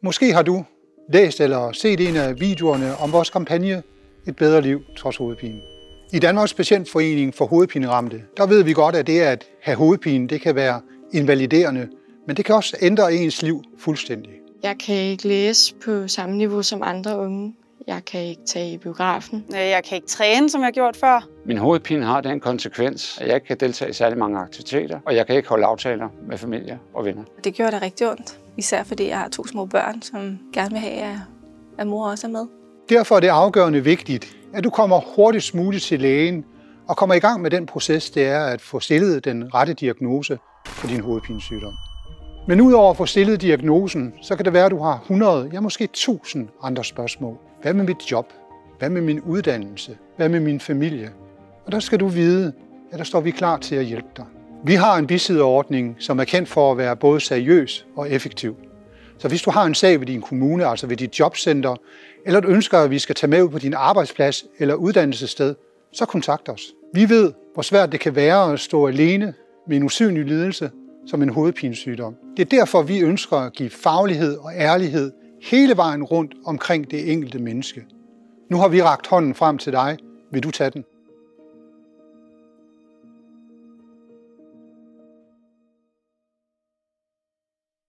Måske har du læst eller set en af videoerne om vores kampagne Et bedre liv trods hovedpine. I Danmarks Patientforening for hovedpineramte, der ved vi godt, at det at have hovedpine, det kan være invaliderende, men det kan også ændre ens liv fuldstændig. Jeg kan ikke læse på samme niveau som andre unge. Jeg kan ikke tage i biografen. Jeg kan ikke træne, som jeg har gjort før. Min hovedpine har den konsekvens, at jeg ikke kan deltage i særlig mange aktiviteter, og jeg kan ikke holde aftaler med familie og venner. Det gjorde det rigtig ondt, især fordi jeg har 2 små børn, som gerne vil have, at mor også er med. Derfor er det afgørende vigtigt, at du kommer hurtigst muligt til lægen og kommer i gang med den proces, det er at få stillet den rette diagnose for din hovedpinesygdom. Men udover at få stillet diagnosen, så kan det være, at du har 100, ja måske 1000 andre spørgsmål. Hvad med mit job? Hvad med min uddannelse? Hvad med min familie? Og der skal du vide, at der står vi klar til at hjælpe dig. Vi har en bisidderordning, som er kendt for at være både seriøs og effektiv. Så hvis du har en sag ved din kommune, altså ved dit jobcenter, eller du ønsker, at vi skal tage med ud på din arbejdsplads eller uddannelsessted, så kontakt os. Vi ved, hvor svært det kan være at stå alene med en usynlig lidelse som en hovedpinesygdom. Det er derfor, vi ønsker at give faglighed og ærlighed hele vejen rundt omkring det enkelte menneske. Nu har vi rakt hånden frem til dig. Vil du tage den?